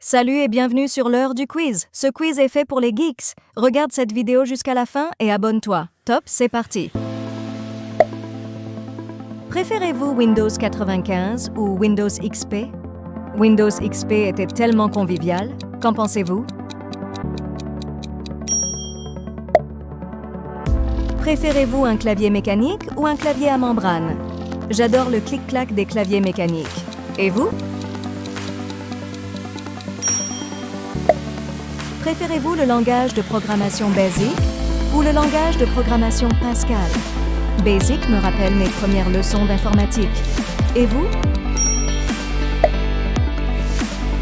Salut et bienvenue sur l'heure du quiz. Ce quiz est fait pour les geeks. Regarde cette vidéo jusqu'à la fin et abonne-toi. Top, c'est parti. Préférez-vous Windows 95 ou Windows XP? Windows XP était tellement convivial. Qu'en pensez-vous? Préférez-vous un clavier mécanique ou un clavier à membrane? J'adore le clic-clac des claviers mécaniques. Et vous? Préférez-vous le langage de programmation BASIC ou le langage de programmation Pascal? BASIC me rappelle mes premières leçons d'informatique. Et vous?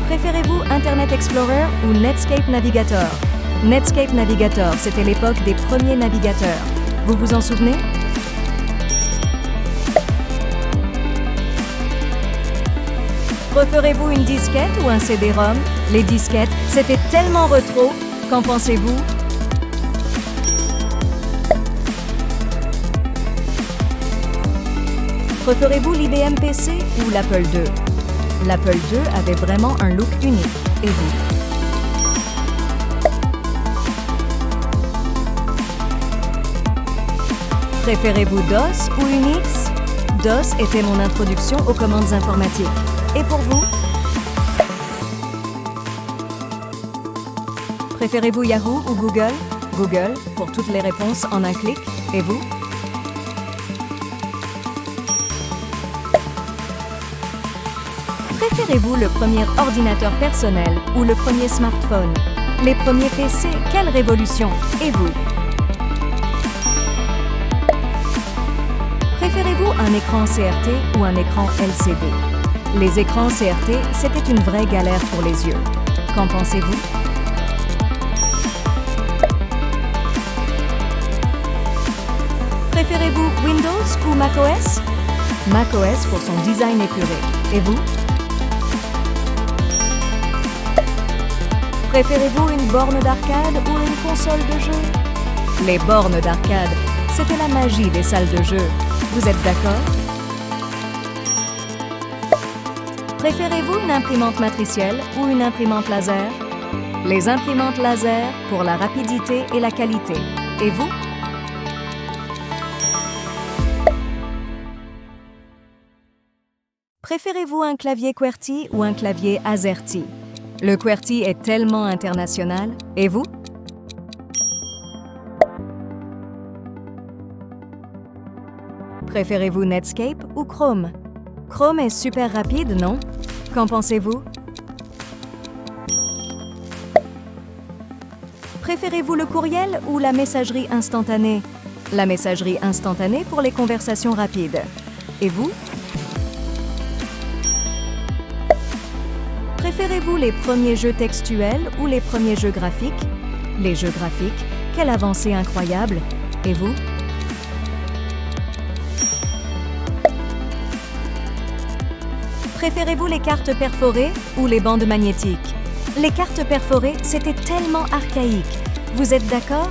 Préférez-vous Internet Explorer ou Netscape Navigator? Netscape Navigator, c'était l'époque des premiers navigateurs. Vous vous en souvenez? Préférez-vous une disquette ou un CD-ROM? Les disquettes, c'était tellement rétro. Qu'en pensez-vous? Préférez-vous l'IBM PC ou l'Apple II? L'Apple II avait vraiment un look unique. Et vous? Préférez-vous DOS ou Unix? DOS était mon introduction aux commandes informatiques. Et pour vous? Préférez-vous Yahoo ou Google? Google, pour toutes les réponses en un clic. Et vous? Préférez-vous le premier ordinateur personnel ou le premier smartphone? Les premiers PC, quelle révolution! Et vous? Préférez-vous un écran CRT ou un écran LCD? Les écrans CRT, c'était une vraie galère pour les yeux. Qu'en pensez-vous? Préférez-vous Windows ou macOS? macOS pour son design épuré. Et vous? Préférez-vous une borne d'arcade ou une console de jeu? Les bornes d'arcade, c'était la magie des salles de jeu. Vous êtes d'accord? Préférez-vous une imprimante matricielle ou une imprimante laser? Les imprimantes laser pour la rapidité et la qualité. Et vous? Préférez-vous un clavier QWERTY ou un clavier AZERTY? Le QWERTY est tellement international. Et vous? Préférez-vous Netscape ou Chrome? Chrome est super rapide, non? Qu'en pensez-vous? Préférez-vous le courriel ou la messagerie instantanée? La messagerie instantanée pour les conversations rapides. Et vous? Préférez-vous les premiers jeux textuels ou les premiers jeux graphiques? Les jeux graphiques, quelle avancée incroyable! Et vous? Préférez-vous les cartes perforées ou les bandes magnétiques? Les cartes perforées, c'était tellement archaïque. Vous êtes d'accord?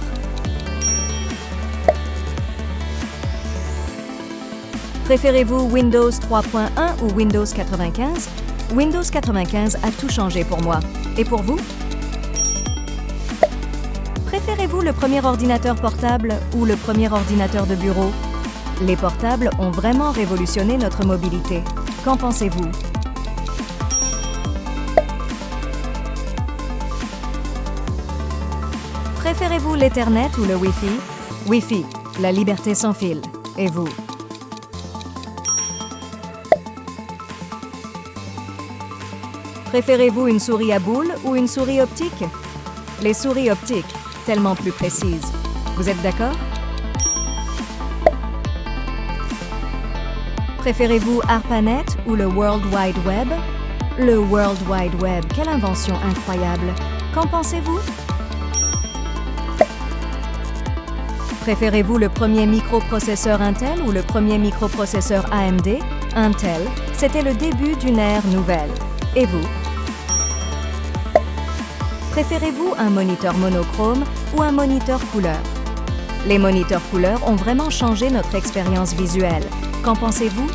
Préférez-vous Windows 3.1 ou Windows 95? Windows 95 a tout changé pour moi. Et pour vous? Préférez-vous le premier ordinateur portable ou le premier ordinateur de bureau? Les portables ont vraiment révolutionné notre mobilité. Qu'en pensez-vous? Préférez-vous l'Ethernet ou le Wi-Fi? Wi-Fi, la liberté sans fil. Et vous? Préférez-vous une souris à boule ou une souris optique? Les souris optiques, tellement plus précises. Vous êtes d'accord? Préférez-vous ARPANET ou le World Wide Web? Le World Wide Web, quelle invention incroyable! Qu'en pensez-vous? Préférez-vous le premier microprocesseur Intel ou le premier microprocesseur AMD? Intel, c'était le début d'une ère nouvelle. Et vous? Préférez-vous un moniteur monochrome ou un moniteur couleur? Les moniteurs couleurs ont vraiment changé notre expérience visuelle. Qu'en pensez-vous?